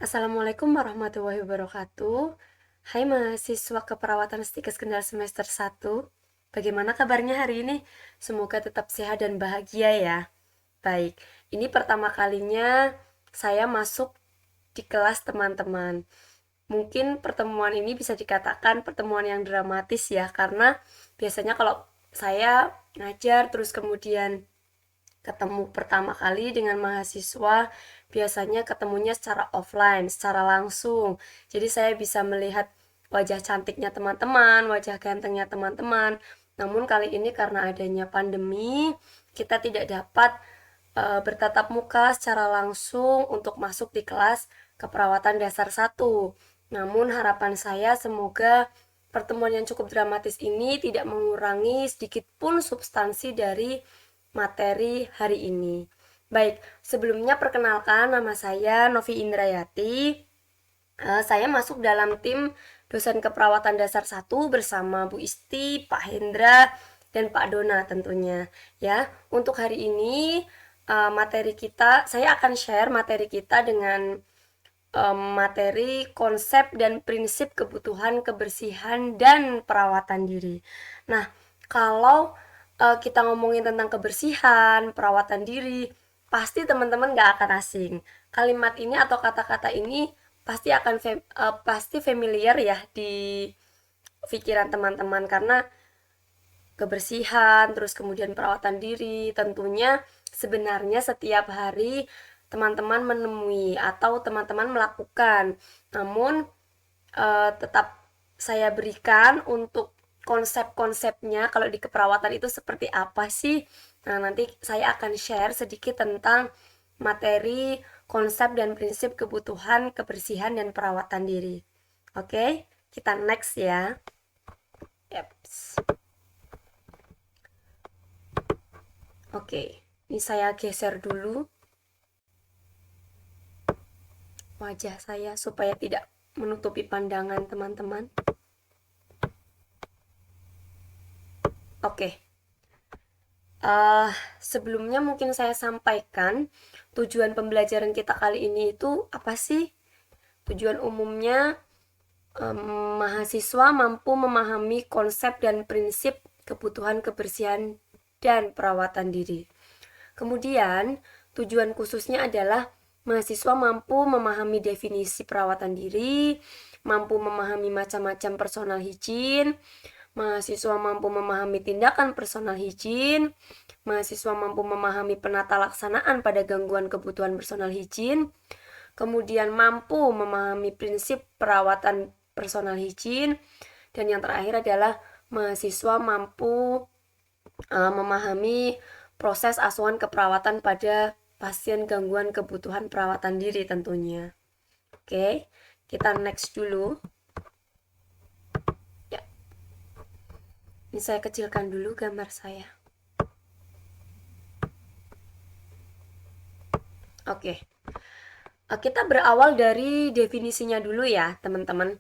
Assalamualaikum warahmatullahi wabarakatuh. Hai mahasiswa keperawatan Stikes Kendal semester 1. Bagaimana kabarnya hari ini? Semoga tetap sehat dan bahagia ya. Baik, ini pertama kalinya saya masuk di kelas teman-teman. Mungkin pertemuan ini bisa dikatakan pertemuan yang dramatis ya, karena biasanya kalau saya ngajar terus kemudian ketemu pertama kali dengan mahasiswa, biasanya ketemunya secara offline, secara langsung. Jadi saya bisa melihat wajah cantiknya teman-teman, wajah gantengnya teman-teman. Namun kali ini karena adanya pandemi, kita tidak dapat bertatap muka secara langsung untuk masuk di kelas keperawatan dasar 1. Namun harapan saya semoga pertemuan yang cukup dramatis ini tidak mengurangi sedikit pun substansi dari materi hari ini. Baik, sebelumnya perkenalkan nama saya Novi Indrayati. Saya masuk dalam tim dosen keperawatan dasar 1 bersama Bu Isti, Pak Hendra, dan Pak Dona tentunya. Ya, untuk hari ini materi kita, saya akan share materi kita dengan materi konsep dan prinsip kebutuhan kebersihan dan perawatan diri. Nah, kalau kita ngomongin tentang kebersihan, perawatan diri, pasti teman-teman gak akan asing. Kalimat ini atau kata-kata ini pasti familiar ya di pikiran teman-teman karena kebersihan, terus kemudian perawatan diri, tentunya sebenarnya setiap hari teman-teman menemui atau teman-teman melakukan. Namun tetap saya berikan untuk konsep-konsepnya kalau di keperawatan itu seperti apa sih. Nah, nanti saya akan share sedikit tentang materi, konsep dan prinsip kebutuhan kebersihan dan perawatan diri. Oke, kita next ya. Yeps. Oke, ini saya geser dulu wajah saya supaya tidak menutupi pandangan teman-teman. Oke, sebelumnya mungkin saya sampaikan tujuan pembelajaran kita kali ini itu apa sih? Tujuan umumnya mahasiswa mampu memahami konsep dan prinsip kebutuhan kebersihan dan perawatan diri. Kemudian, tujuan khususnya adalah mahasiswa mampu memahami definisi perawatan diri, mampu memahami macam-macam personal hygiene, mahasiswa mampu memahami tindakan personal hygiene, mahasiswa mampu memahami penata laksanaan pada gangguan kebutuhan personal hygiene, kemudian mampu memahami prinsip perawatan personal hygiene, dan yang terakhir adalah mahasiswa mampu memahami proses asuhan keperawatan pada pasien gangguan kebutuhan perawatan diri tentunya. Oke, kita next dulu. Ya, ini saya kecilkan dulu gambar saya. Oke, kita berawal dari definisinya dulu ya teman-teman.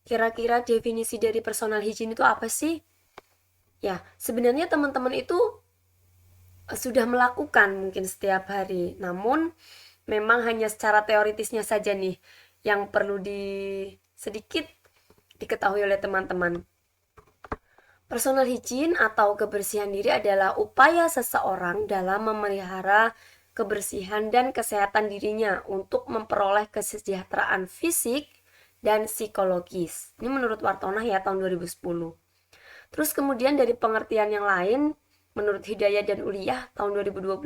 Kira-kira definisi dari personal hygiene itu apa sih? Ya, sebenarnya teman-teman itu sudah melakukan mungkin setiap hari. Namun memang hanya secara teoritisnya saja nih yang perlu sedikit diketahui oleh teman-teman. Personal hygiene atau kebersihan diri adalah upaya seseorang dalam memelihara kebersihan dan kesehatan dirinya untuk memperoleh kesejahteraan fisik dan psikologis. Ini menurut Wartonah ya tahun 2010. Terus kemudian dari pengertian yang lain, menurut Hidayah dan Uliyah tahun 2012,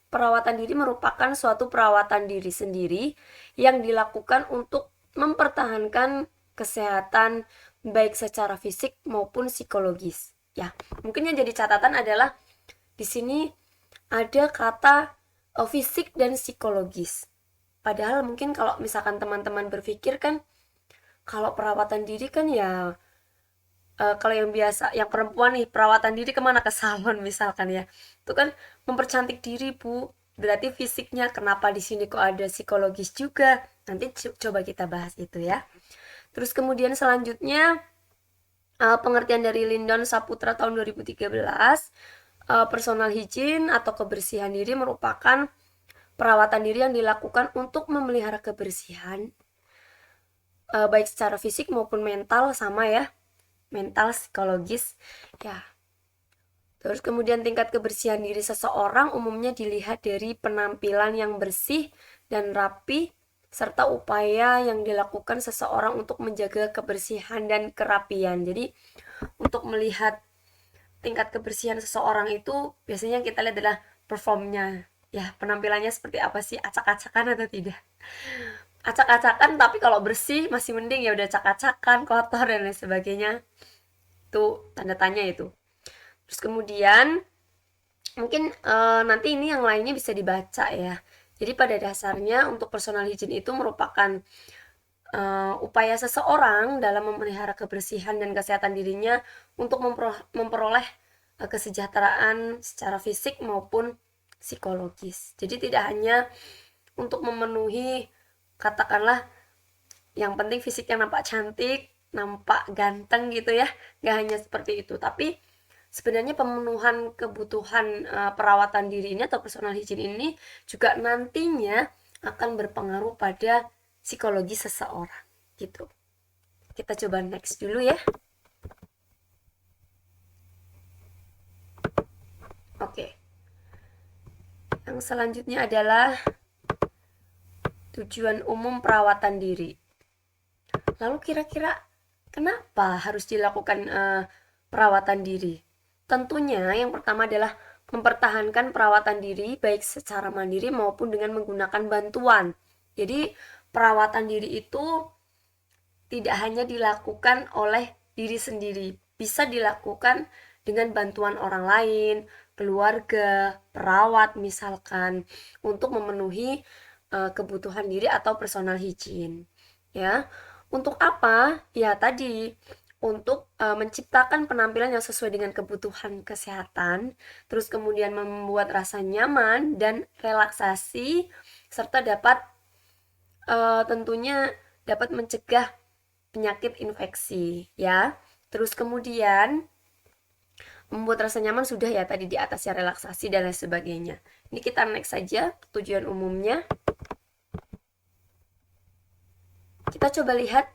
perawatan diri merupakan suatu perawatan diri sendiri yang dilakukan untuk mempertahankan kesehatan baik secara fisik maupun psikologis. Ya, mungkin yang jadi catatan adalah di sini ada kata fisik dan psikologis. Padahal mungkin kalau misalkan teman-teman berpikir kan kalau perawatan diri kan ya kalau yang biasa, yang perempuan nih perawatan diri kemana ke salon misalkan ya, itu kan mempercantik diri bu. Berarti fisiknya kenapa di sini kok ada psikologis juga? Nanti coba kita bahas itu ya. Terus kemudian selanjutnya pengertian dari Lyndon Saputra tahun 2013, personal hygiene atau kebersihan diri merupakan perawatan diri yang dilakukan untuk memelihara kebersihan, baik secara fisik maupun mental, sama ya, mental, psikologis, ya. Terus kemudian tingkat kebersihan diri seseorang umumnya dilihat dari penampilan yang bersih dan rapi, serta upaya yang dilakukan seseorang untuk menjaga kebersihan dan kerapian. Jadi untuk melihat tingkat kebersihan seseorang itu biasanya kita lihat adalah performnya, ya, penampilannya seperti apa sih, acak-acakan atau tidak. Acak-acakan tapi kalau bersih masih mending, ya udah acak-acakan, kotor dan lain sebagainya, itu tanda tanya itu. Terus kemudian mungkin nanti ini yang lainnya bisa dibaca ya. Jadi pada dasarnya untuk personal hygiene itu merupakan upaya seseorang dalam memelihara kebersihan dan kesehatan dirinya untuk memperoleh kesejahteraan secara fisik maupun psikologis. Jadi tidak hanya untuk memenuhi, katakanlah, yang penting fisiknya nampak cantik, nampak ganteng gitu ya, nggak hanya seperti itu, tapi sebenarnya pemenuhan kebutuhan perawatan diri ini atau personal hygiene ini juga nantinya akan berpengaruh pada psikologi seseorang gitu. Kita coba next dulu ya. Oke. Yang selanjutnya adalah tujuan umum perawatan diri. Lalu kira-kira kenapa harus dilakukan perawatan diri? Tentunya yang pertama adalah mempertahankan perawatan diri baik secara mandiri maupun dengan menggunakan bantuan. Jadi perawatan diri itu tidak hanya dilakukan oleh diri sendiri, bisa dilakukan dengan bantuan orang lain, keluarga, perawat misalkan, untuk memenuhi kebutuhan diri atau personal hygiene. Ya, untuk apa? Ya tadi, untuk menciptakan penampilan yang sesuai dengan kebutuhan kesehatan, terus kemudian membuat rasa nyaman dan relaksasi, serta dapat tentunya dapat mencegah penyakit infeksi ya. Terus kemudian membuat rasa nyaman sudah ya tadi di atas ya, relaksasi dan lain sebagainya. Ini kita next saja tujuan umumnya. Kita coba lihat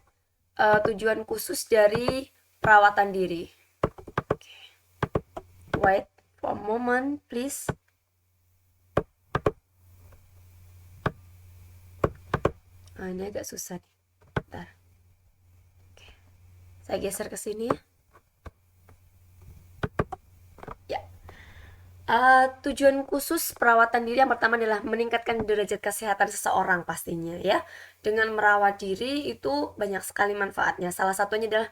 tujuan khusus dari perawatan diri. Wait for a moment, please. Ini agak susah nih. Bentar. Oke. Saya geser ke sini ya. Tujuan khusus perawatan diri yang pertama adalah meningkatkan derajat kesehatan seseorang pastinya ya. Dengan merawat diri itu banyak sekali manfaatnya. Salah satunya adalah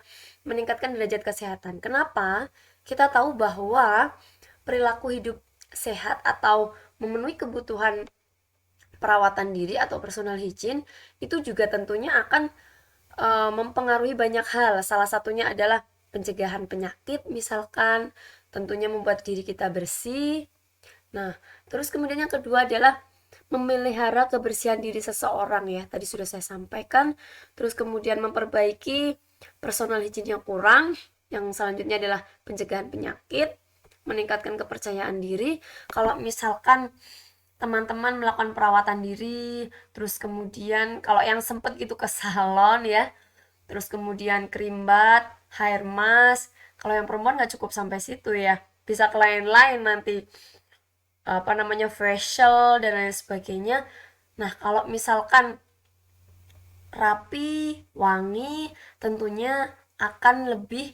meningkatkan derajat kesehatan. Kenapa? Kita tahu bahwa perilaku hidup sehat atau memenuhi kebutuhan perawatan diri atau personal hygiene itu juga tentunya akan mempengaruhi banyak hal. Salah satunya adalah pencegahan penyakit misalkan, tentunya membuat diri kita bersih. Nah, terus kemudian yang kedua adalah memelihara kebersihan diri seseorang ya. Tadi sudah saya sampaikan. Terus kemudian memperbaiki personal hygiene yang kurang. Yang selanjutnya adalah pencegahan penyakit, meningkatkan kepercayaan diri. Kalau misalkan teman-teman melakukan perawatan diri, terus kemudian kalau yang sempet gitu ke salon ya, terus kemudian krimbat, hair mask. Kalau yang perempuan nggak cukup sampai situ ya, bisa ke lain-lain nanti, apa namanya, facial dan lain sebagainya. Nah kalau misalkan rapi, wangi, tentunya akan lebih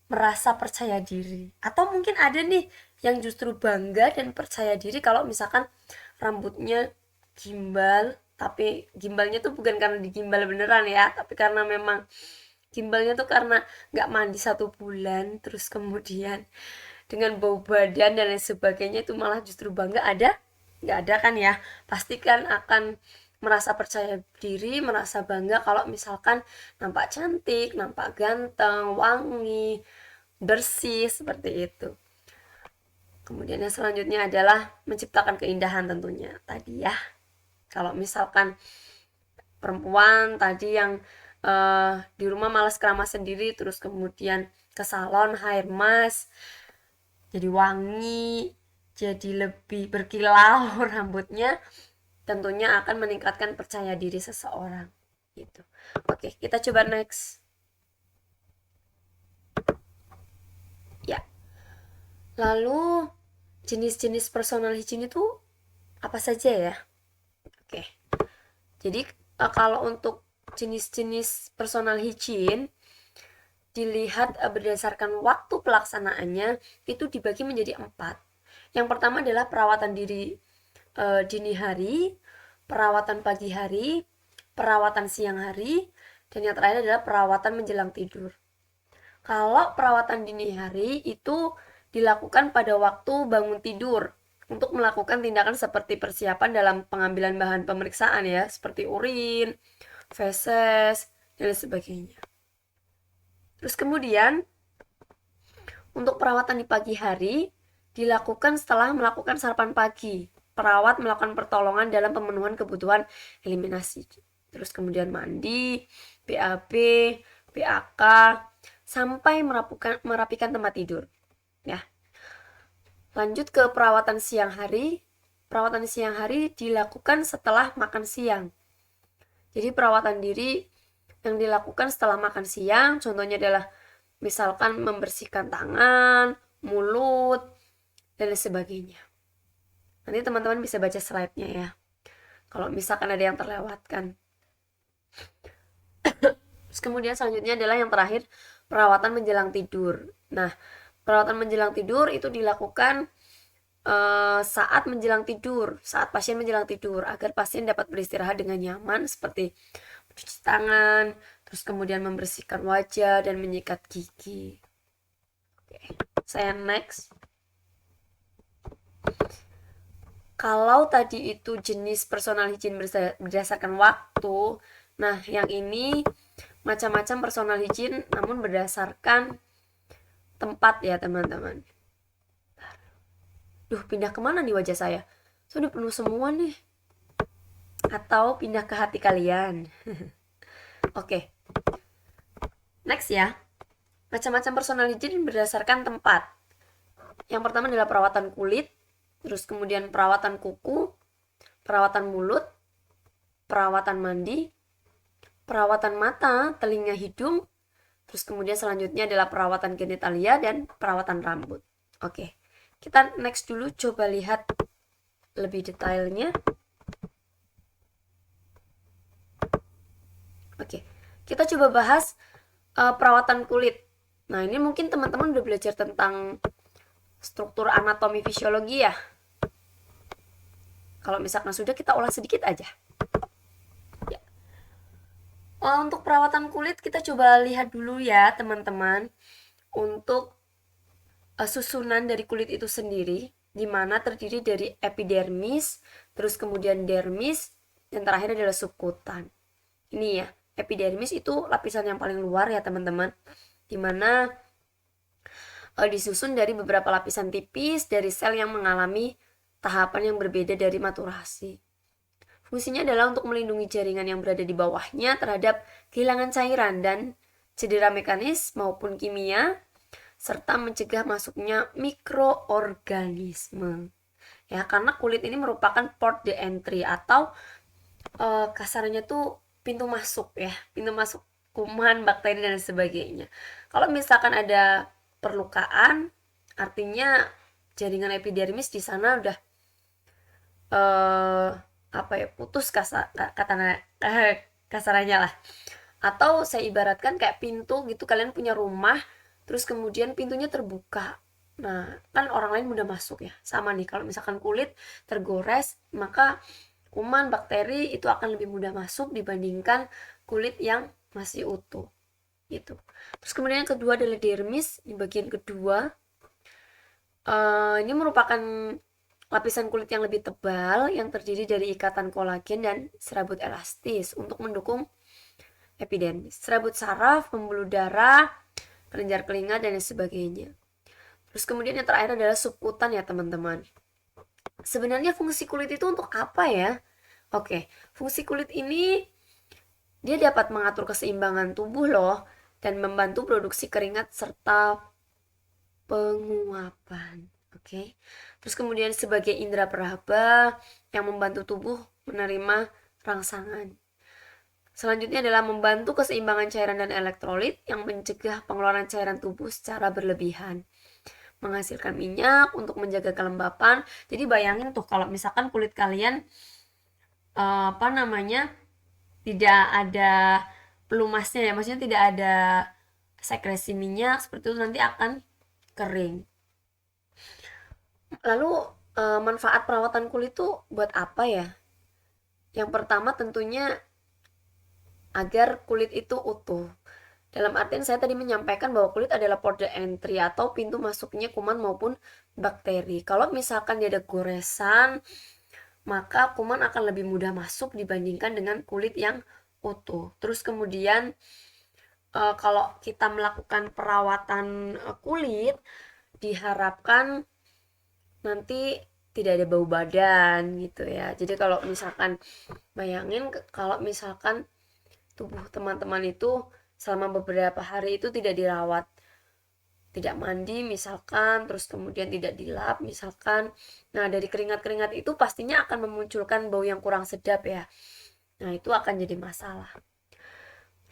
merasa percaya diri. Atau mungkin ada nih yang justru bangga dan percaya diri kalau misalkan rambutnya gimbal, tapi gimbalnya tuh bukan karena digimbal beneran ya, tapi karena memang gimbalnya tuh karena nggak mandi 1 bulan, terus kemudian dengan bau badan dan lain sebagainya, itu malah justru bangga. Ada? Nggak ada kan ya? Pasti kan akan merasa percaya diri, merasa bangga kalau misalkan nampak cantik, nampak ganteng, wangi, bersih, seperti itu. Kemudian yang selanjutnya adalah menciptakan keindahan tentunya tadi ya. Kalau misalkan perempuan tadi yang di rumah malas keramas sendiri, terus kemudian ke salon hair mask, jadi wangi, jadi lebih berkilau rambutnya, tentunya akan meningkatkan percaya diri seseorang gitu. Oke, kita coba next. Ya. Lalu jenis-jenis personal hygiene itu apa saja ya? Oke. Jadi kalau untuk jenis-jenis personal hygiene dilihat berdasarkan waktu pelaksanaannya itu dibagi menjadi 4. Yang pertama adalah perawatan diri dini hari, perawatan pagi hari, perawatan siang hari, dan yang terakhir adalah perawatan menjelang tidur. Kalau perawatan dini hari itu dilakukan pada waktu bangun tidur untuk melakukan tindakan seperti persiapan dalam pengambilan bahan pemeriksaan ya, seperti urin, feses, dan sebagainya. Terus kemudian untuk perawatan di pagi hari dilakukan setelah melakukan sarapan pagi. Perawat melakukan pertolongan dalam pemenuhan kebutuhan eliminasi. Terus kemudian mandi, BAB, BAK, sampai merapikan tempat tidur. Ya. Lanjut ke perawatan siang hari. Perawatan siang hari dilakukan setelah makan siang. Jadi perawatan diri yang dilakukan setelah makan siang, contohnya adalah misalkan membersihkan tangan, mulut, dan sebagainya. Nanti teman-teman bisa baca slide-nya ya. Kalau misalkan ada yang terlewatkan. Terus kemudian selanjutnya adalah yang terakhir, perawatan menjelang tidur. Nah, perawatan menjelang tidur itu dilakukan saat menjelang tidur, saat pasien menjelang tidur, agar pasien dapat beristirahat dengan nyaman seperti mencuci tangan, terus kemudian membersihkan wajah dan menyikat gigi. Oke, saya next. Kalau tadi itu jenis personal hygiene berdasarkan waktu, nah yang ini macam-macam personal hygiene namun berdasarkan tempat ya teman-teman. Duh, pindah kemana nih wajah saya? Sudah penuh semua nih. Atau pindah ke hati kalian. Oke. Next ya. Macam-macam personal hygiene berdasarkan tempat. Yang pertama adalah perawatan kulit, terus kemudian perawatan kuku, perawatan mulut, perawatan mandi, perawatan mata, telinga, hidung, terus kemudian selanjutnya adalah perawatan genitalia dan perawatan rambut. Oke, kita next dulu, coba lihat lebih detailnya. Oke, kita coba bahas perawatan kulit. Nah, ini mungkin teman-teman udah belajar tentang struktur anatomi fisiologi ya. Kalau misalkan sudah, kita ulas sedikit aja. Ya. Untuk perawatan kulit kita coba lihat dulu ya teman-teman. Untuk susunan dari kulit itu sendiri, di mana terdiri dari epidermis, terus kemudian dermis, dan terakhir adalah subkutan. Ini ya, epidermis itu lapisan yang paling luar ya teman-teman, di mana disusun dari beberapa lapisan tipis dari sel yang mengalami tahapan yang berbeda dari maturasi. Fungsinya adalah untuk melindungi jaringan yang berada di bawahnya terhadap kehilangan cairan dan cedera mekanis maupun kimia, serta mencegah masuknya mikroorganisme. Ya, karena kulit ini merupakan port de entry atau kasarnya tuh pintu masuk ya, pintu masuk kuman, bakteri dan sebagainya. Kalau misalkan ada perlukaan, artinya jaringan epidermis di sana udah putus kasarannya lah. Atau saya ibaratkan kayak pintu gitu, kalian punya rumah, terus kemudian pintunya terbuka. Nah, kan orang lain mudah masuk ya. Sama nih, kalau misalkan kulit tergores, maka kuman, bakteri itu akan lebih mudah masuk dibandingkan kulit yang masih utuh. Gitu. Terus kemudian yang kedua adalah dermis, di bagian kedua. Ini merupakan lapisan kulit yang lebih tebal yang terdiri dari ikatan kolagen dan serabut elastis untuk mendukung epidermis. Serabut saraf, pembuluh darah, kelenjar telinga dan sebagainya. Terus kemudian yang terakhir adalah subkutan ya teman-teman. Sebenarnya fungsi kulit itu untuk apa ya? Oke, fungsi kulit ini dia dapat mengatur keseimbangan tubuh loh dan membantu produksi keringat serta penguapan. Oke. Terus kemudian sebagai indera peraba yang membantu tubuh menerima rangsangan. Selanjutnya adalah membantu keseimbangan cairan dan elektrolit yang mencegah pengeluaran cairan tubuh secara berlebihan. Menghasilkan minyak untuk menjaga kelembapan. Jadi bayangin tuh kalau misalkan kulit kalian tidak ada pelumasnya ya, maksudnya tidak ada sekresi minyak seperti itu, nanti akan kering. Lalu manfaat perawatan kulit tuh buat apa ya? Yang pertama tentunya agar kulit itu utuh. Dalam artian saya tadi menyampaikan bahwa kulit adalah port de entry atau pintu masuknya kuman maupun bakteri. Kalau misalkan dia ada goresan, maka kuman akan lebih mudah masuk dibandingkan dengan kulit yang utuh. Terus kemudian kalau kita melakukan perawatan kulit, diharapkan nanti tidak ada bau badan gitu ya. Jadi kalau misalkan bayangin kalau misalkan tubuh teman-teman itu selama beberapa hari itu tidak dirawat, tidak mandi misalkan, terus kemudian tidak dilap misalkan, nah dari keringat-keringat itu pastinya akan memunculkan bau yang kurang sedap ya. Nah itu akan jadi masalah.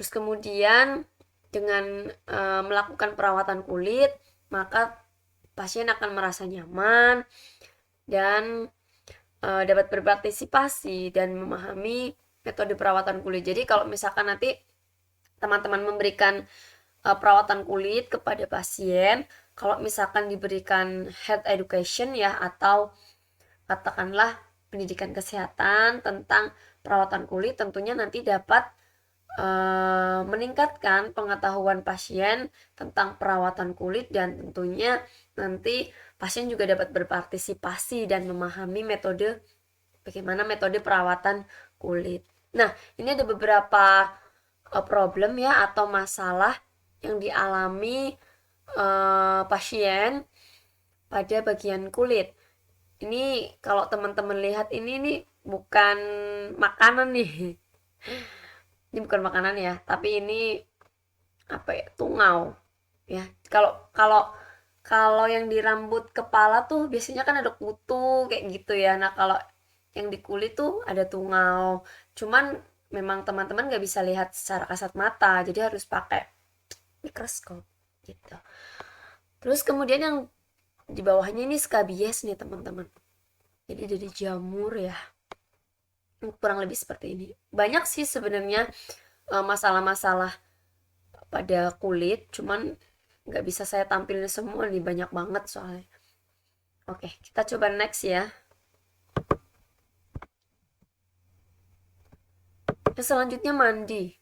Terus kemudian dengan melakukan perawatan kulit, maka pasien akan merasa nyaman dan dapat berpartisipasi dan memahami metode perawatan kulit. Jadi kalau misalkan nanti teman-teman memberikan perawatan kulit kepada pasien, kalau misalkan diberikan health education ya, atau katakanlah pendidikan kesehatan tentang perawatan kulit, tentunya nanti dapat meningkatkan pengetahuan pasien tentang perawatan kulit, dan tentunya nanti pasien juga dapat berpartisipasi dan memahami bagaimana metode perawatan kulit. Nah, ini ada beberapa problem ya atau masalah yang dialami pasien pada bagian kulit. Ini kalau teman-teman lihat ini nih bukan makanan nih. Ini bukan makanan ya, tapi ini apa ya, tungau ya. Kalau yang di rambut kepala tuh biasanya kan ada kutu kayak gitu ya. Nah kalau yang di kulit tuh ada tungau, cuman memang teman-teman gak bisa lihat secara kasat mata, jadi harus pakai mikroskop gitu. Terus kemudian yang di bawahnya ini skabies nih teman-teman, jadi dari jamur ya, kurang lebih seperti ini. Banyak sih sebenarnya masalah-masalah pada kulit, cuman nggak bisa saya tampilin semua nih, banyak banget soalnya. Oke, kita coba next ya. Terus selanjutnya mandi.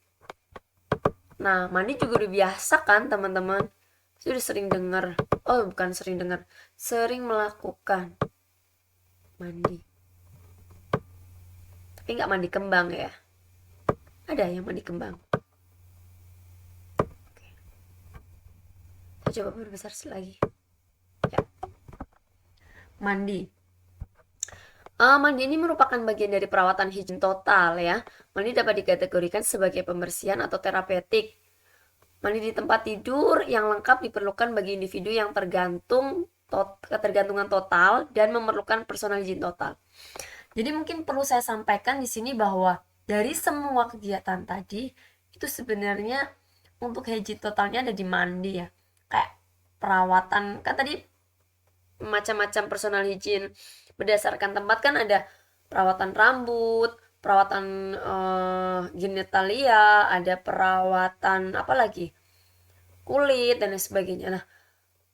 Nah, mandi juga udah biasa kan teman-teman? Saya udah sering dengar. Oh, bukan sering dengar. Sering melakukan mandi. Tapi nggak mandi kembang ya. Ada yang mandi kembang. Oke. Kita coba perbesar lagi. Ya. Mandi. Mandi ini merupakan bagian dari perawatan higien total ya. Mandi dapat dikategorikan sebagai pembersihan atau terapeutik. Mandi di tempat tidur yang lengkap diperlukan bagi individu yang ketergantungan total dan memerlukan personal higien total. Jadi mungkin perlu saya sampaikan di sini bahwa dari semua kegiatan tadi itu sebenarnya untuk higien totalnya ada di mandi ya. Kayak perawatan kan tadi macam-macam personal hygiene berdasarkan tempat kan, ada perawatan rambut, perawatan genitalia, ada perawatan apa lagi, kulit dan lain sebagainya. Nah,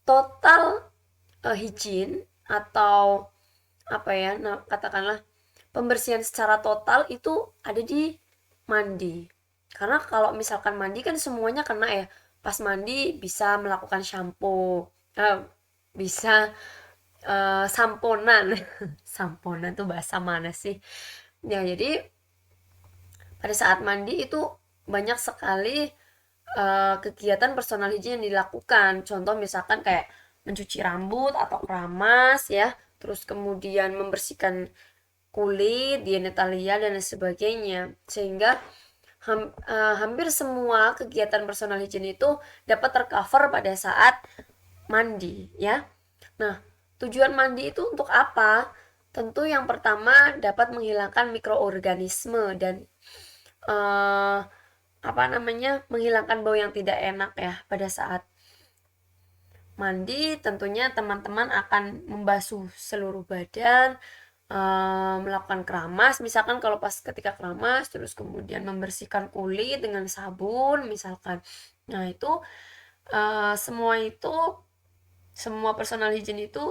total hygiene atau apa ya, nah katakanlah pembersihan secara total itu ada di mandi. Karena kalau misalkan mandi kan semuanya kena ya. Pas mandi bisa melakukan shampoo, bisa samponan. Samponan tuh bahasa mana sih ya. Jadi pada saat mandi itu banyak sekali kegiatan personal hygiene yang dilakukan. Contoh misalkan kayak mencuci rambut atau keramas ya, terus kemudian membersihkan kulit, genitalia dan lain sebagainya, sehingga hampir semua kegiatan personal hygiene itu dapat tercover pada saat mandi ya. Nah, tujuan mandi itu untuk apa? Tentu yang pertama dapat menghilangkan mikroorganisme dan menghilangkan bau yang tidak enak ya pada saat mandi. Tentunya teman-teman akan membasuh seluruh badan, melakukan keramas, misalkan kalau pas ketika keramas, terus kemudian membersihkan kulit dengan sabun misalkan. Nah itu semua personal hygiene itu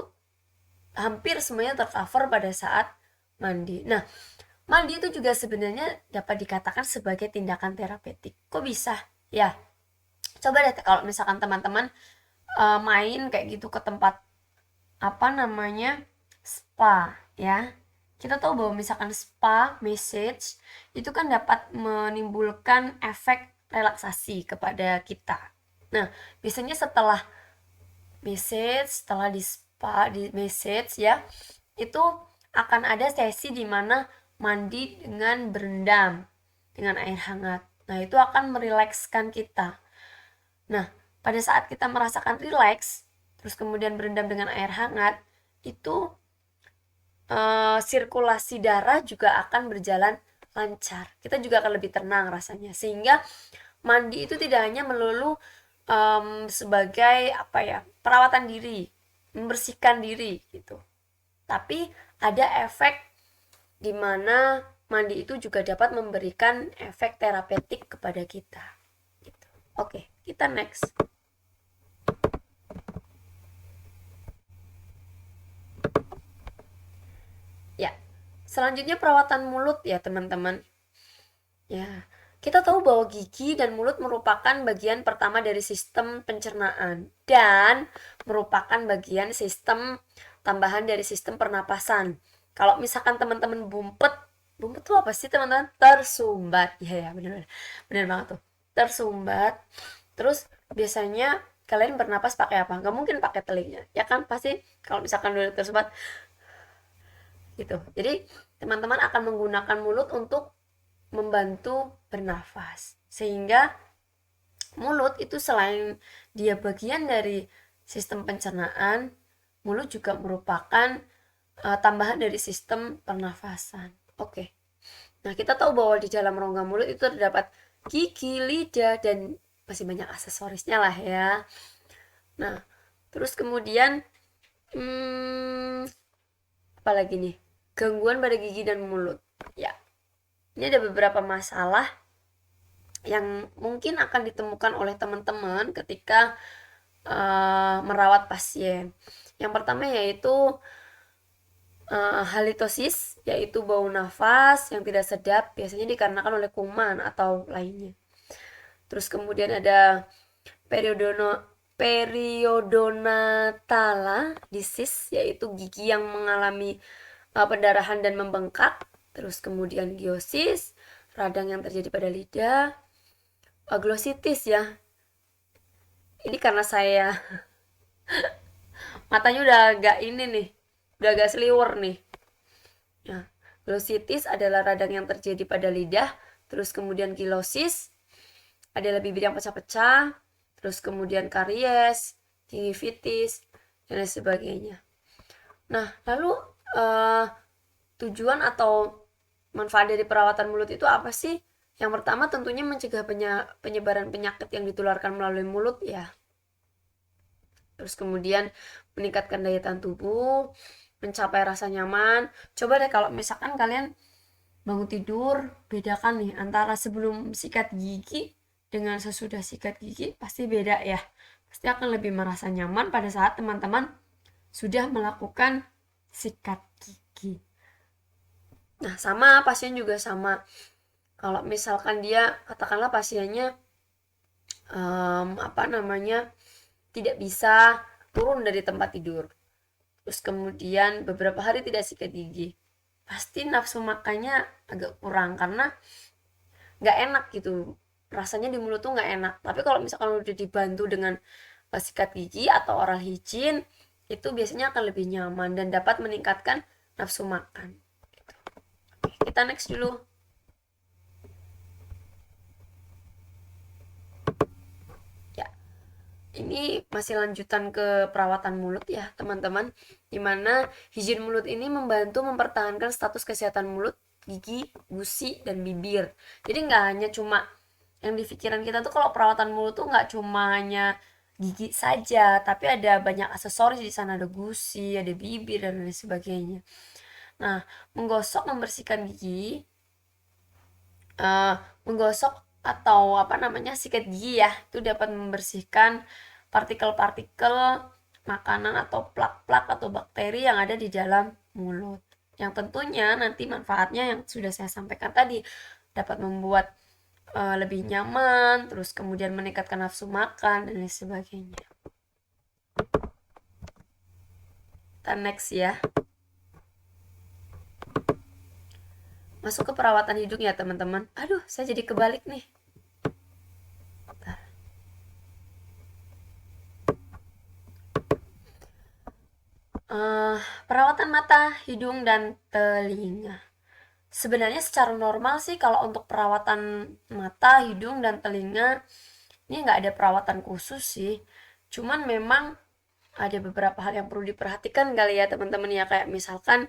hampir semuanya tercover pada saat mandi. Nah, mandi itu juga sebenarnya dapat dikatakan sebagai tindakan terapeutik. Kok bisa? Ya, coba deh kalau misalkan teman-teman main kayak gitu ke tempat spa ya. Kita tahu bahwa misalkan spa massage itu kan dapat menimbulkan efek relaksasi kepada kita. Nah, biasanya setelah di spa, di massage ya, itu akan ada sesi di mana mandi dengan berendam dengan air hangat. Nah, itu akan merilekskan kita. Nah, pada saat kita merasakan rileks, terus kemudian berendam dengan air hangat, itu sirkulasi darah juga akan berjalan lancar. Kita juga akan lebih tenang rasanya. Sehingga mandi itu tidak hanya melulu sebagai perawatan diri, membersihkan diri gitu. Tapi ada efek di mana mandi itu juga dapat memberikan efek terapeutik kepada kita. Gitu. Oke, kita next. Ya, selanjutnya perawatan mulut ya teman-teman. Ya, kita tahu bahwa gigi dan mulut merupakan bagian pertama dari sistem pencernaan dan merupakan bagian sistem tambahan dari sistem pernapasan. Kalau misalkan teman-teman bumpet tuh apa sih teman-teman? Tersumbat. Ya, benar benar banget tuh. Tersumbat. Terus biasanya kalian bernapas pakai apa? Nggak mungkin pakai telinga, ya kan? Pasti kalau misalkan udah tersumbat gitu. Jadi teman-teman akan menggunakan mulut untuk membantu bernafas. Sehingga mulut itu selain dia bagian dari sistem pencernaan, mulut juga merupakan tambahan dari sistem pernafasan. Oke. Nah, kita tahu bahwa di dalam rongga mulut itu terdapat gigi, lidah, dan masih banyak aksesorisnya lah ya. Nah, terus kemudian apalagi nih? Gangguan pada gigi dan mulut. Ya, ini ada beberapa masalah yang mungkin akan ditemukan oleh teman-teman ketika merawat pasien. Yang pertama yaitu halitosis, yaitu bau nafas yang tidak sedap, biasanya dikarenakan oleh kuman atau lainnya. Terus kemudian ada periodontal disease, yaitu gigi yang mengalami pendarahan dan membengkak. Terus kemudian giosis, radang yang terjadi pada lidah. Glositis ya, ini karena saya matanya udah agak ini nih, udah agak seliwer nih. Nah, glositis adalah radang yang terjadi pada lidah. Terus kemudian kilosis adalah bibir yang pecah-pecah. Terus kemudian karies, gingivitis, dan lain sebagainya. Nah, lalu tujuan atau manfaat dari perawatan mulut itu apa sih? Yang pertama tentunya mencegah penyebaran penyakit yang ditularkan melalui mulut ya. Terus kemudian meningkatkan daya tahan tubuh, mencapai rasa nyaman. Coba deh kalau misalkan kalian bangun tidur, bedakan nih antara sebelum sikat gigi dengan sesudah sikat gigi, pasti beda ya. Pasti akan lebih merasa nyaman pada saat teman-teman sudah melakukan sikat gigi. Nah, sama pasien juga sama. Kalau misalkan dia, katakanlah pasiennya tidak bisa turun dari tempat tidur, terus kemudian beberapa hari tidak sikat gigi, pasti nafsu makannya agak kurang karena nggak enak gitu, rasanya di mulut tuh nggak enak. Tapi kalau misalkan udah dibantu dengan sikat gigi atau oral hygiene, itu biasanya akan lebih nyaman dan dapat meningkatkan nafsu makan. Oke, kita next dulu. Ya, ini ini masih lanjutan ke perawatan mulut ya teman-teman, dimana higien mulut ini membantu mempertahankan status kesehatan mulut, gigi, gusi, dan bibir. Jadi nggak hanya cuma yang di pikiran kita tuh kalau perawatan mulut tuh nggak cuma hanya gigi saja, tapi ada banyak aksesoris di sana, ada gusi, ada bibir, dan lain sebagainya. Nah, menggosok membersihkan gigi, eh, menggosok atau apa namanya sikat gigi ya, itu dapat membersihkan partikel-partikel makanan atau plak-plak atau bakteri yang ada di dalam mulut. Yang tentunya nanti manfaatnya yang sudah saya sampaikan tadi, dapat membuat lebih nyaman, terus kemudian meningkatkan nafsu makan dan lain sebagainya. Kita next ya. Masuk ke perawatan hidung ya teman-teman. Aduh, saya jadi kebalik nih. Perawatan mata, hidung, dan telinga. Sebenarnya secara normal sih kalau untuk perawatan mata, hidung, dan telinga ini nggak ada perawatan khusus sih. Cuman memang ada beberapa hal yang perlu diperhatikan kali ya teman-teman ya, kayak misalkan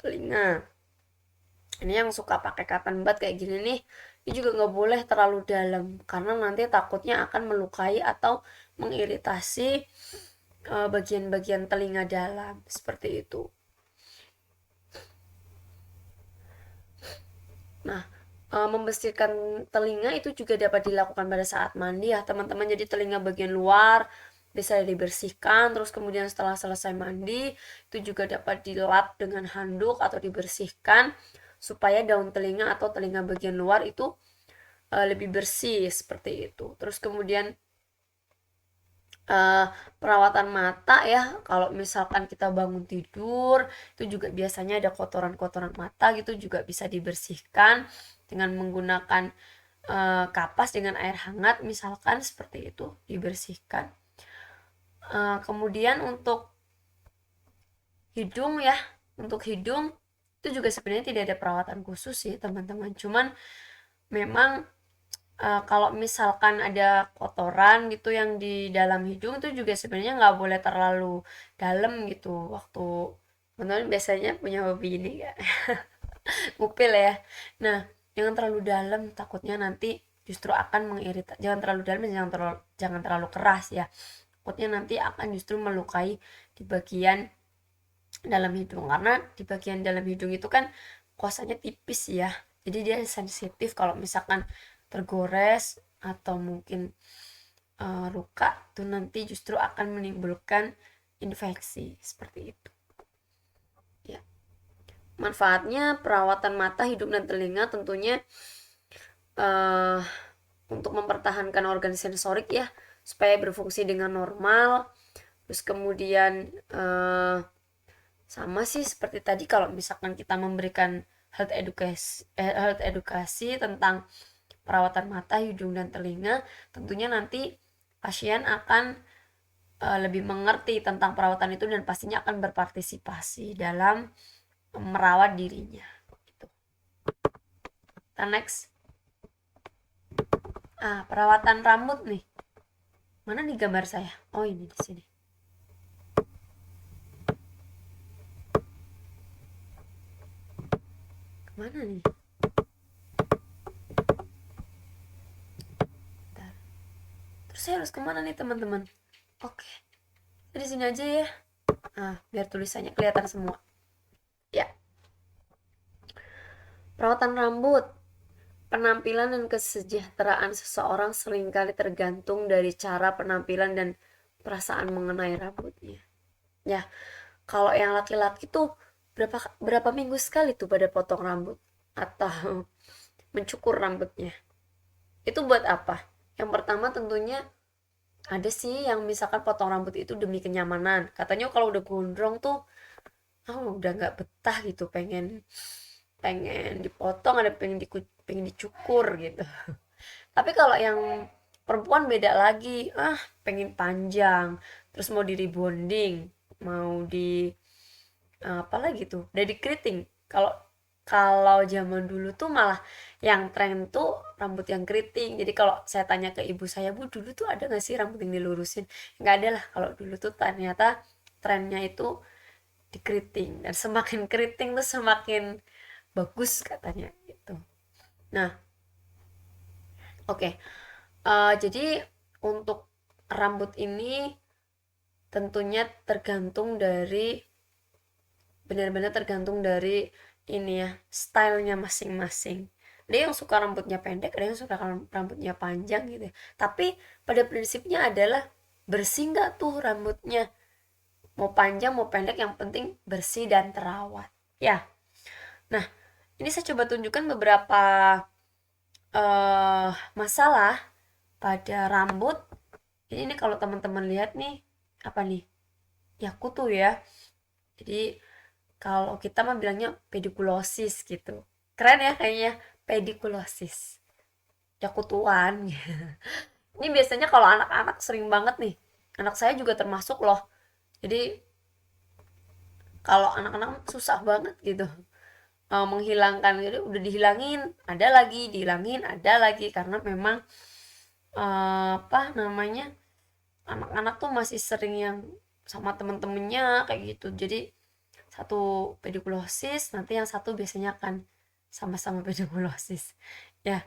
telinga. Ini yang suka pakai cotton bud kayak gini nih, ini juga nggak boleh terlalu dalam karena nanti takutnya akan melukai atau mengiritasi bagian-bagian telinga dalam seperti itu. Nah, membersihkan telinga itu juga dapat dilakukan pada saat mandi ya teman-teman. Jadi telinga bagian luar bisa dibersihkan, terus kemudian setelah selesai mandi itu juga dapat dilap dengan handuk atau dibersihkan supaya daun telinga atau telinga bagian luar itu lebih bersih seperti itu. Terus kemudian perawatan mata ya, kalau misalkan kita bangun tidur itu juga biasanya ada kotoran-kotoran mata gitu, juga bisa dibersihkan dengan menggunakan kapas dengan air hangat misalkan, seperti itu dibersihkan. Kemudian untuk hidung ya, untuk hidung itu juga sebenarnya tidak ada perawatan khusus sih teman-teman, cuman memang kalau misalkan ada kotoran gitu yang di dalam hidung itu juga sebenarnya nggak boleh terlalu dalam gitu. Waktu teman-teman biasanya punya hobi ini ya ngupil ya, nah jangan terlalu dalam, takutnya nanti justru akan mengiritasi. Jangan terlalu dalam, jangan terlalu keras ya, takutnya nanti akan justru melukai di bagian dalam hidung, karena di bagian dalam hidung itu kan kuasanya tipis ya, jadi dia sensitif kalau misalkan tergores atau mungkin luka itu nanti justru akan menimbulkan infeksi seperti itu ya. Manfaatnya perawatan mata, hidung, dan telinga tentunya uh, untuk mempertahankan organ sensorik ya supaya berfungsi dengan normal. Terus kemudian sama sih seperti tadi, kalau misalkan kita memberikan health edukasi tentang perawatan mata, hidung, dan telinga, tentunya nanti pasien akan lebih mengerti tentang perawatan itu dan pastinya akan berpartisipasi dalam merawat dirinya gitu. Kita next. Perawatan rambut nih. Mana nih gambar saya? Oh, ini di sini. Kemana nih? Bentar. Terus saya harus kemana nih teman-teman? Oke, di sini aja ya. Biar tulisannya kelihatan semua. Ya. Perawatan rambut. Penampilan dan kesejahteraan seseorang seringkali tergantung dari cara penampilan dan perasaan mengenai rambutnya. Ya, kalau yang laki-laki tuh berapa minggu sekali tuh pada potong rambut atau mencukur rambutnya. Itu buat apa? Yang pertama tentunya ada sih yang misalkan potong rambut itu demi kenyamanan. Katanya kalau udah gondrong tuh udah nggak betah gitu, pengen pengen dipotong, ada pengen dicukur gitu. Tapi kalau yang perempuan beda lagi, pengen panjang, terus mau di rebonding, mau di apa lagi tuh, udah di keriting. Kalau Kalau zaman dulu tuh malah yang tren tuh rambut yang keriting. Jadi kalau saya tanya ke ibu saya, Bu, dulu tuh ada nggak sih rambut yang dilurusin? Nggak ada lah. Kalau dulu tuh ternyata trennya itu dikeriting. Dan semakin keriting tuh semakin bagus katanya gitu. Nah, oke. Jadi untuk rambut ini tentunya tergantung dari benar-benar tergantung dari ini ya, stylenya masing-masing. Ada yang suka rambutnya pendek, ada yang suka rambutnya panjang gitu ya. Tapi pada prinsipnya adalah bersih nggak tuh rambutnya, mau panjang mau pendek yang penting bersih dan terawat ya. Nah, ini saya coba tunjukkan beberapa masalah pada rambut. Ini kalau teman-teman lihat nih, apa nih, ya kutu ya. Jadi kalau kita mah bilangnya pedikulosis gitu. Keren ya kayaknya, pedikulosis. Ya kutuan. Ini biasanya kalau anak-anak sering banget nih. Anak saya juga termasuk loh. Jadi kalau anak-anak susah banget gitu. Menghilangkan, jadi udah dihilangin, ada lagi, dihilangin, ada lagi, karena memang apa namanya, anak-anak tuh masih sering yang sama temen-temennya kayak gitu. Jadi satu pedikulosis, nanti yang satu biasanya akan sama-sama pedikulosis ya.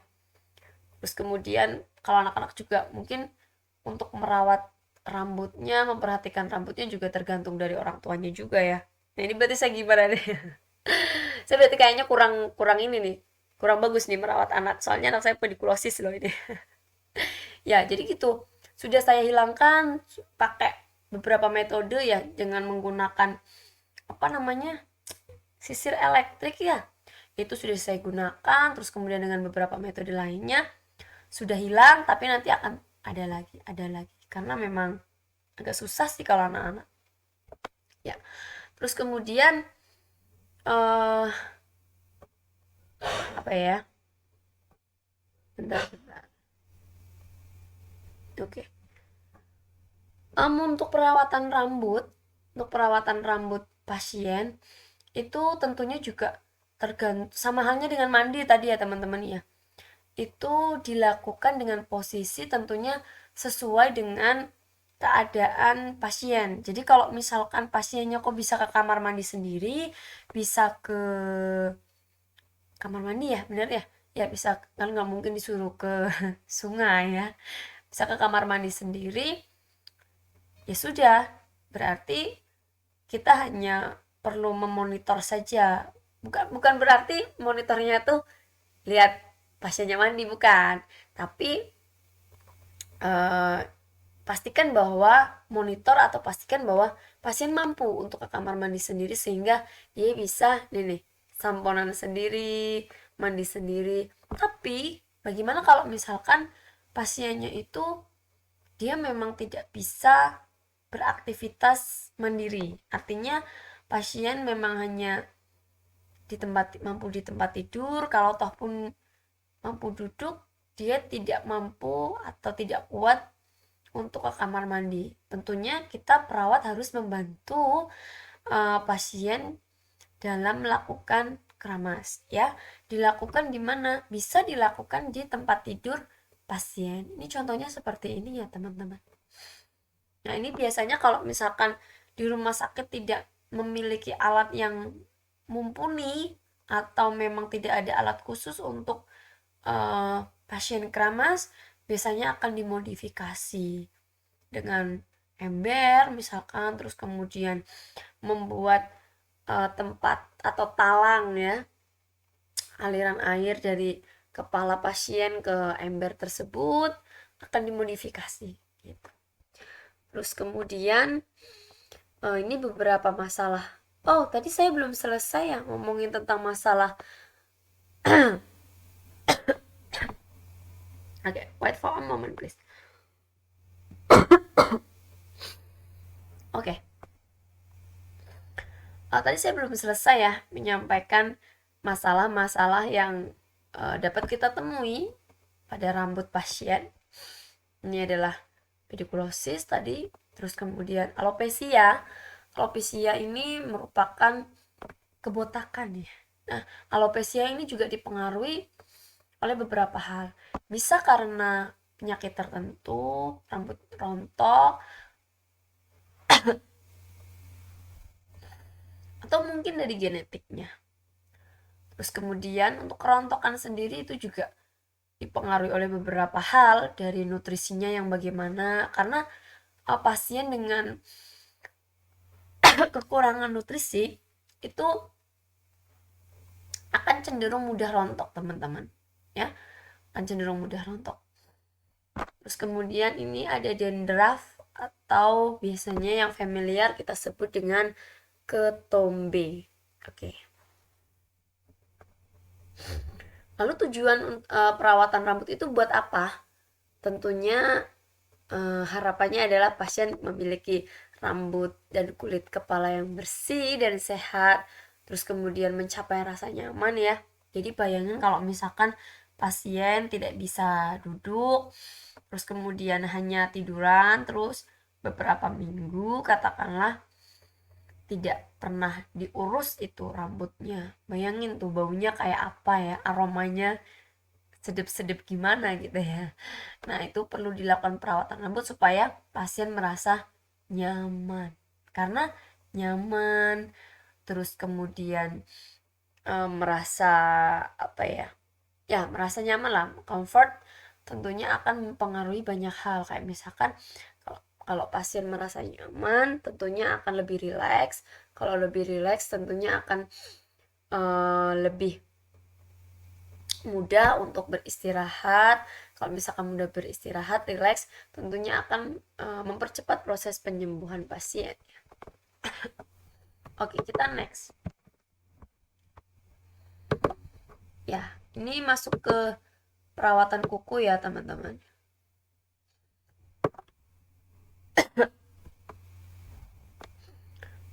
Terus kemudian kalau anak-anak juga mungkin untuk merawat rambutnya, memperhatikan rambutnya juga tergantung dari orang tuanya juga ya. Nah ini berarti saya gimana nih? Saya berarti kayaknya kurang kurang ini nih, kurang bagus nih merawat anak, soalnya anak saya pedikulosis loh ini. Ya jadi gitu, sudah saya hilangkan pakai beberapa metode ya, dengan menggunakan apa namanya, sisir elektrik ya, itu sudah saya gunakan. Terus kemudian dengan beberapa metode lainnya sudah hilang, tapi nanti akan ada lagi karena memang agak susah sih kalau anak-anak ya. Terus kemudian eh apa ya, bentar bentar, oke. Untuk perawatan rambut pasien itu tentunya juga tergantung, sama halnya dengan mandi tadi ya teman-teman ya, itu dilakukan dengan posisi tentunya sesuai dengan keadaan pasien. Jadi kalau misalkan pasiennya kok bisa ke kamar mandi sendiri, bisa ke kamar mandi ya, bener ya? Ya bisa, kan nggak mungkin disuruh ke sungai ya. Bisa ke kamar mandi sendiri, ya sudah. Berarti kita hanya perlu memonitor saja. Bukan berarti monitornya tuh lihat pasiennya mandi, bukan. Tapi eh, pastikan bahwa pastikan bahwa pasien mampu untuk ke kamar mandi sendiri, sehingga dia bisa nih samponan sendiri, mandi sendiri. Tapi bagaimana kalau misalkan pasiennya itu dia memang tidak bisa beraktivitas mandiri, artinya pasien memang hanya mampu di tempat tidur, kalau toh pun mampu duduk, dia tidak mampu atau tidak kuat untuk ke kamar mandi. Tentunya kita perawat harus membantu pasien dalam melakukan keramas ya. Dilakukan di mana? Bisa dilakukan di tempat tidur pasien. Ini contohnya seperti ini ya teman-teman. Nah ini biasanya kalau misalkan di rumah sakit tidak memiliki alat yang mumpuni, atau memang tidak ada alat khusus untuk pasien keramas, biasanya akan dimodifikasi dengan ember misalkan, terus kemudian membuat tempat atau talang ya, aliran air dari kepala pasien ke ember tersebut akan dimodifikasi gitu. Terus kemudian ini beberapa masalah. Oh tadi saya belum selesai ya ngomongin tentang masalah. Oke, wait for a moment please. Oke. Tadi saya belum selesai ya menyampaikan masalah-masalah yang dapat kita temui pada rambut pasien. Ini adalah pedikulosis tadi, terus kemudian alopecia. Alopecia ini merupakan kebotakan ya. Nah, alopecia ini juga dipengaruhi oleh beberapa hal. Bisa karena penyakit tertentu, rambut rontok, atau mungkin dari genetiknya. Terus kemudian untuk kerontokan sendiri itu juga dipengaruhi oleh beberapa hal dari nutrisinya yang bagaimana, karena pasien dengan kekurangan nutrisi itu akan cenderung mudah rontok, teman-teman, ya, akan cenderung mudah rontok. Terus kemudian ini ada dandruff atau biasanya yang familiar kita sebut dengan ketombe. Oke. Lalu tujuan perawatan rambut itu buat apa? Tentunya harapannya adalah pasien memiliki rambut dan kulit kepala yang bersih dan sehat, terus kemudian mencapai rasa nyaman ya. Jadi bayangin kalau misalkan pasien tidak bisa duduk, terus kemudian hanya tiduran terus beberapa minggu katakanlah, tidak pernah diurus itu rambutnya. Bayangin tuh baunya kayak apa ya, aromanya sedep-sedep gimana gitu ya. Nah, itu perlu dilakukan perawatan rambut supaya pasien merasa nyaman. Karena nyaman, terus kemudian merasa apa ya? Ya, merasa nyaman lah, comfort tentunya akan mempengaruhi banyak hal. Kayak misalkan kalau pasien merasa nyaman, tentunya akan lebih rileks. Kalau lebih rileks, tentunya akan lebih mudah untuk beristirahat. Kalau misalkan mudah beristirahat, rileks, tentunya akan mempercepat proses penyembuhan pasien. Oke, kita next. Ya, ini masuk ke perawatan kuku ya, teman-teman.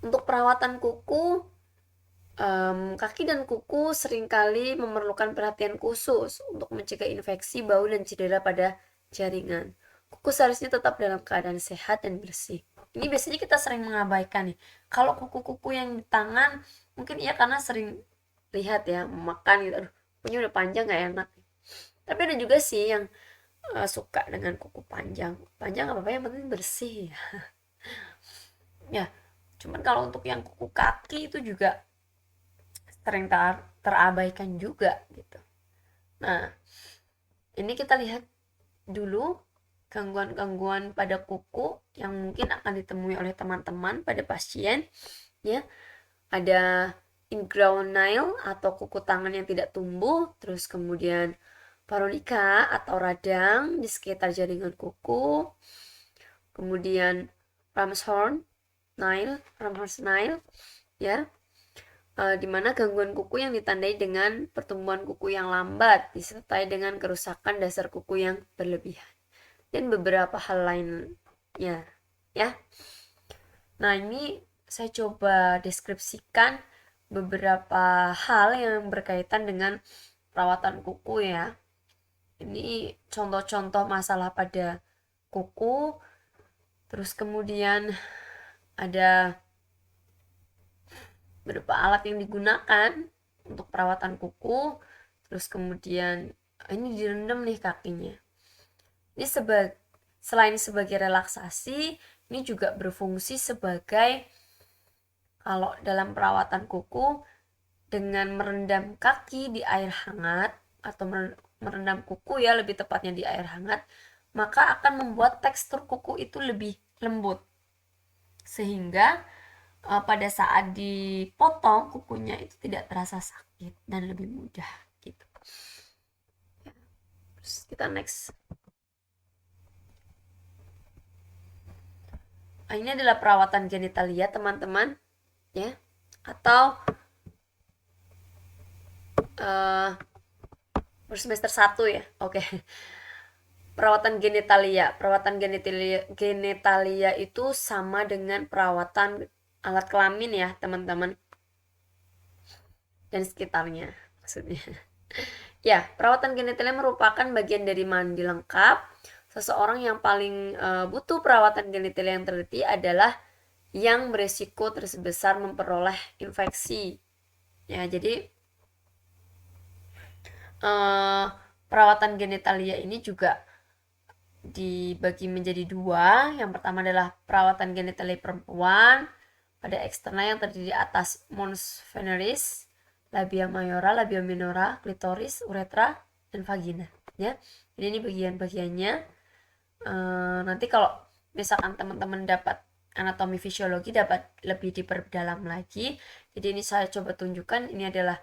Untuk perawatan kuku, kaki dan kuku seringkali memerlukan perhatian khusus untuk mencegah infeksi, bau, dan cedera pada jaringan. Kuku seharusnya tetap dalam keadaan sehat dan bersih. Ini biasanya kita sering mengabaikan nih. Kalau kuku-kuku yang di tangan, mungkin iya karena sering lihat ya, makan gitu. Aduh, kukunya udah panjang gak enak. Tapi ada juga sih yang suka dengan kuku panjang. Panjang apa-apa yang penting bersih ya. Ya, cuman kalau untuk yang kuku kaki itu juga sering terabaikan juga gitu. Nah, ini kita lihat dulu gangguan-gangguan pada kuku yang mungkin akan ditemui oleh teman-teman pada pasien ya. Ada ingrown nail atau kuku tangan yang tidak tumbuh, terus kemudian paronika atau radang di sekitar jaringan kuku, kemudian ramshorn nail ya, dimana gangguan kuku yang ditandai dengan pertumbuhan kuku yang lambat disertai dengan kerusakan dasar kuku yang berlebihan dan beberapa hal lainnya ya. Nah, ini saya coba deskripsikan beberapa hal yang berkaitan dengan perawatan kuku ya. Ini contoh-contoh masalah pada kuku, terus kemudian ada beberapa alat yang digunakan untuk perawatan kuku, terus kemudian ini direndam nih kakinya. Ini selain sebagai relaksasi, ini juga berfungsi sebagai, kalau dalam perawatan kuku, dengan merendam kaki di air hangat atau merendam kuku ya, lebih tepatnya di air hangat, maka akan membuat tekstur kuku itu lebih lembut sehingga pada saat dipotong kukunya itu tidak terasa sakit dan lebih mudah gitu. Terus kita next. Nah, ini adalah perawatan genitalia teman-teman ya, atau semester 1 ya. Oke. Perawatan genitalia itu sama dengan perawatan alat kelamin ya teman-teman dan sekitarnya maksudnya. Ya, perawatan genitalia merupakan bagian dari mandi lengkap. Seseorang yang paling butuh perawatan genitalia yang teliti adalah yang beresiko terbesar memperoleh infeksi. Ya, jadi Perawatan genitalia ini juga dibagi menjadi dua. Yang pertama adalah perawatan genitalia perempuan pada eksternal yang terdiri atas mons veneris, labia mayora, labia minora, klitoris, uretra, dan vagina. Ya, jadi ini bagian-bagiannya. Nanti kalau misalkan teman-teman dapat anatomi fisiologi dapat lebih diperdalam lagi. Jadi ini saya coba tunjukkan, ini adalah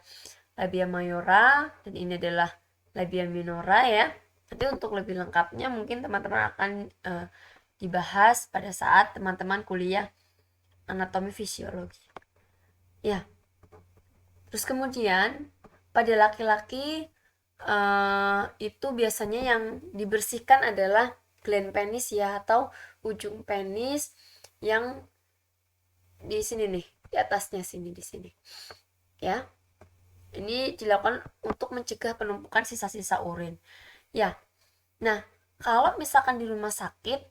labia mayora dan ini adalah labia minora ya. Nanti untuk lebih lengkapnya mungkin teman-teman akan dibahas pada saat teman-teman kuliah anatomi fisiologi. Ya. Terus kemudian pada laki-laki itu biasanya yang dibersihkan adalah gland penis ya, atau ujung penis yang di sini nih, di atasnya sini, di sini. Ya. Ini dilakukan untuk mencegah penumpukan sisa-sisa urin. Ya. Nah, kalau misalkan di rumah sakit,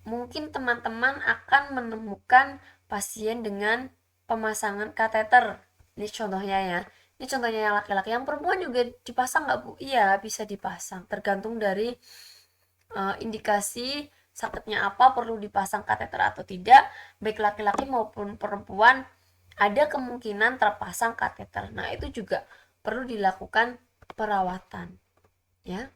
mungkin teman-teman akan menemukan pasien dengan pemasangan kateter. Ini contohnya ya. Ini contohnya yang laki-laki. Yang perempuan juga dipasang nggak, Bu? Iya, bisa dipasang. Tergantung dari indikasi sakitnya apa, perlu dipasang kateter atau tidak. Baik laki-laki maupun perempuan ada kemungkinan terpasang kateter. Nah, itu juga perlu dilakukan perawatan. Ya.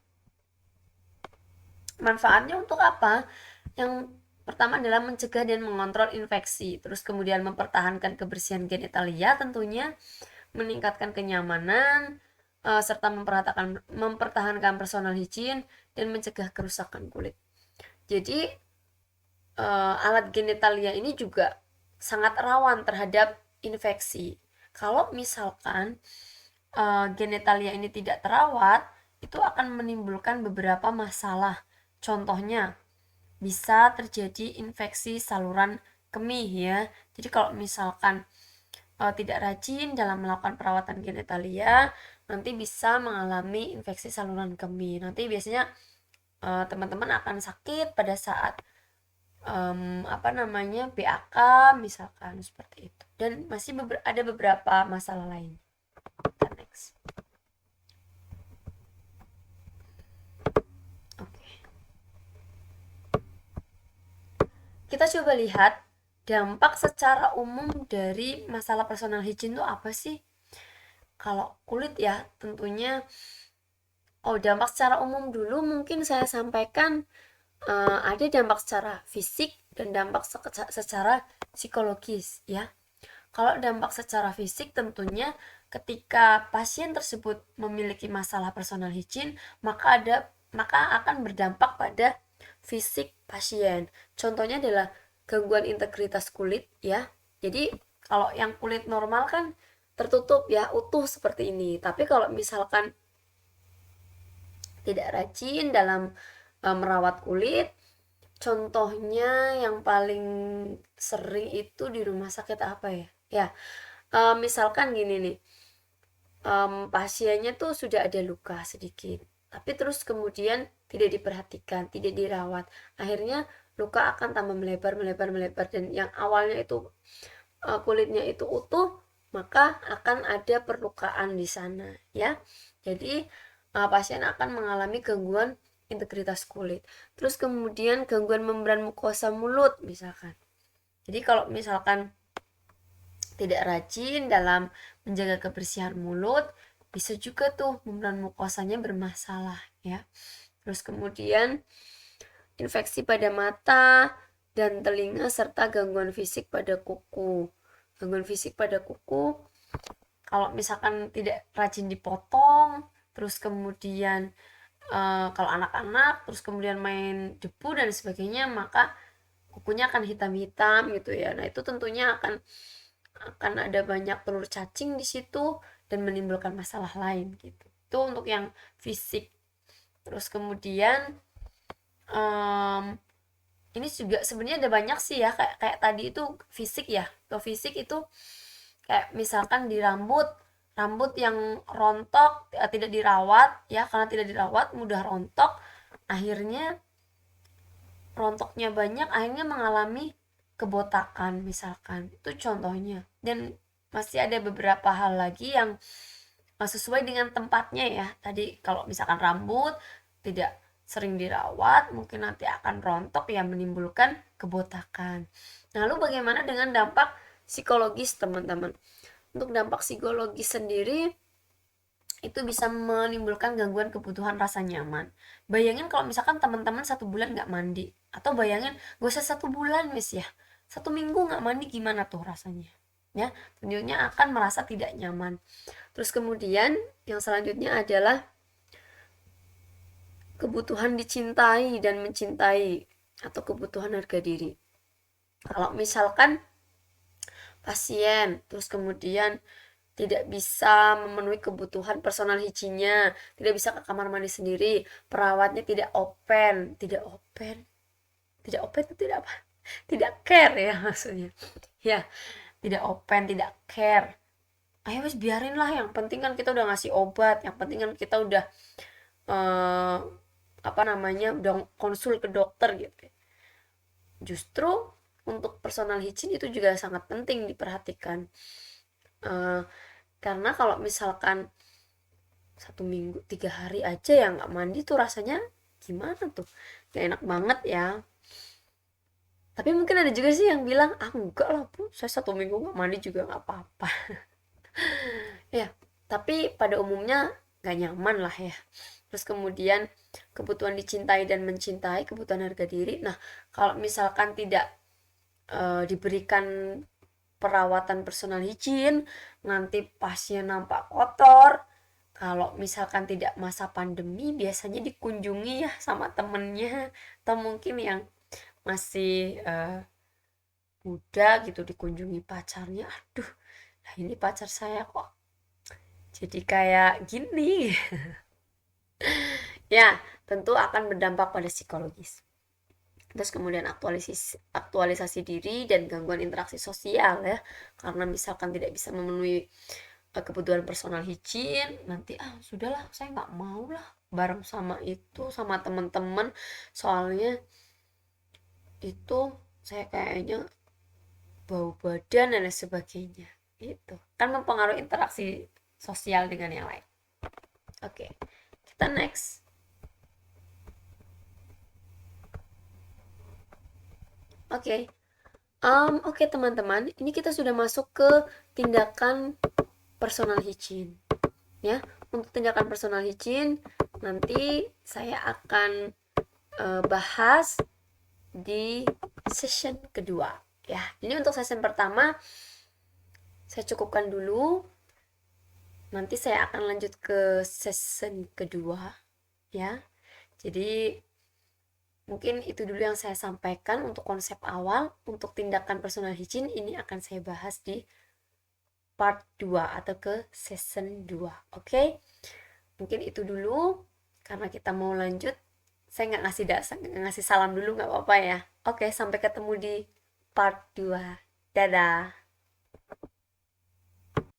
Manfaatnya untuk apa? Yang pertama adalah mencegah dan mengontrol infeksi, terus kemudian mempertahankan kebersihan genitalia tentunya, meningkatkan kenyamanan, serta mempertahankan personal hygiene dan mencegah kerusakan kulit. Jadi alat genitalia ini juga sangat rawan terhadap infeksi. Kalau misalkan genitalia ini tidak terawat, itu akan menimbulkan beberapa masalah. Contohnya, bisa terjadi infeksi saluran kemih ya. Jadi kalau misalkan tidak rajin dalam melakukan perawatan genitalia, nanti bisa mengalami infeksi saluran kemih. Nanti biasanya teman-teman akan sakit pada saat BAK misalkan seperti itu. Dan masih ada beberapa masalah lain. Kita next. Kita coba lihat dampak secara umum dari masalah personal hygiene itu apa sih? Kalau kulit ya, tentunya dampak secara umum dulu mungkin saya sampaikan, ada dampak secara fisik dan dampak secara psikologis ya. Kalau dampak secara fisik tentunya ketika pasien tersebut memiliki masalah personal hygiene, maka akan berdampak pada fisik pasien. Contohnya adalah gangguan integritas kulit ya. Jadi kalau yang kulit normal kan tertutup ya, utuh seperti ini. Tapi kalau misalkan tidak rajin dalam merawat kulit, contohnya yang paling sering itu di rumah sakit apa ya? Ya, misalkan gini nih, pasiennya tuh sudah ada luka sedikit, tapi terus kemudian tidak diperhatikan, tidak dirawat, akhirnya luka akan tambah melebar, dan yang awalnya itu kulitnya itu utuh, maka akan ada perlukaan di sana ya. Jadi pasien akan mengalami gangguan integritas kulit. Terus kemudian gangguan membran mukosa mulut misalkan. Jadi kalau misalkan tidak rajin dalam menjaga kebersihan mulut, bisa juga tuh membran mukosanya bermasalah ya. Terus kemudian infeksi pada mata dan telinga serta gangguan fisik pada kuku. Gangguan fisik pada kuku kalau misalkan tidak rajin dipotong, terus kemudian kalau anak-anak terus kemudian main debu dan sebagainya, maka kukunya akan hitam-hitam gitu ya. Nah, itu tentunya akan ada banyak telur cacing di situ dan menimbulkan masalah lain gitu. Itu untuk yang fisik. Terus kemudian ini juga sebenarnya ada banyak sih ya, kayak tadi itu fisik ya. Kalau fisik itu kayak misalkan di rambut yang rontok, tidak dirawat ya, karena tidak dirawat mudah rontok, akhirnya rontoknya banyak, akhirnya mengalami kebotakan misalkan. Itu contohnya. Dan masih ada beberapa hal lagi yang sesuai dengan tempatnya ya. Tadi kalau misalkan rambut tidak sering dirawat, mungkin nanti akan rontok ya, menimbulkan kebotakan. Lalu bagaimana dengan dampak psikologis teman-teman? Untuk dampak psikologis sendiri itu bisa menimbulkan gangguan kebutuhan rasa nyaman. Bayangin kalau misalkan teman-teman 1 bulan nggak mandi, atau bayangin gak usah 1 bulan wis ya, 1 minggu nggak mandi, gimana tuh rasanya ya? Tentunya akan merasa tidak nyaman. Terus kemudian yang selanjutnya adalah kebutuhan dicintai dan mencintai, atau kebutuhan harga diri. Kalau misalkan pasien terus kemudian tidak bisa memenuhi kebutuhan personal hygiene-nya, tidak bisa ke kamar mandi sendiri, perawatnya tidak open itu tidak apa? Tidak care ya maksudnya. Ya, tidak open, tidak care. Ayo wes biarin lah, yang penting kan kita udah ngasih obat, yang penting kan kita udah eh, apa namanya, udah konsul ke dokter gitu. Justru untuk personal hygiene itu juga sangat penting diperhatikan. Eh, karena kalau misalkan 1 minggu 3 hari aja yang nggak mandi tuh rasanya gimana tuh, gak enak banget ya. Tapi mungkin ada juga sih yang bilang, ah enggak lah bu, saya 1 minggu nggak mandi juga nggak apa-apa. Ya, tapi pada umumnya nggak nyaman lah ya. Terus kemudian kebutuhan dicintai dan mencintai, kebutuhan harga diri. Nah, kalau misalkan tidak diberikan perawatan personal hygiene, nanti pasien nampak kotor. Kalau misalkan tidak masa pandemi, biasanya dikunjungi ya sama temennya, atau mungkin yang masih muda gitu, dikunjungi pacarnya. Aduh, nah ini pacar saya kok jadi kayak gini. Ya, tentu akan berdampak pada psikologis. Terus kemudian aktualisasi diri dan gangguan interaksi sosial ya, karena misalkan tidak bisa memenuhi kebutuhan personal hygiene, nanti sudahlah saya nggak mau lah bareng sama itu, sama teman-teman, soalnya itu saya kayaknya bau badan dan lain sebagainya. Itu kan mempengaruhi interaksi sosial dengan yang lain. Oke, kita next. Oke. Oke teman-teman, ini kita sudah masuk ke tindakan personal hygiene ya. Untuk tindakan personal hygiene nanti saya akan bahas di session kedua ya. Ini untuk session pertama saya cukupkan dulu, nanti saya akan lanjut ke session kedua ya. Jadi mungkin itu dulu yang saya sampaikan untuk konsep awal. Untuk tindakan personal hygiene ini akan saya bahas di part 2 atau ke season 2. Oke? Mungkin itu dulu, karena kita mau lanjut. Saya nggak ngasih salam dulu, nggak apa-apa ya. Oke, sampai ketemu di part 2. Dadah.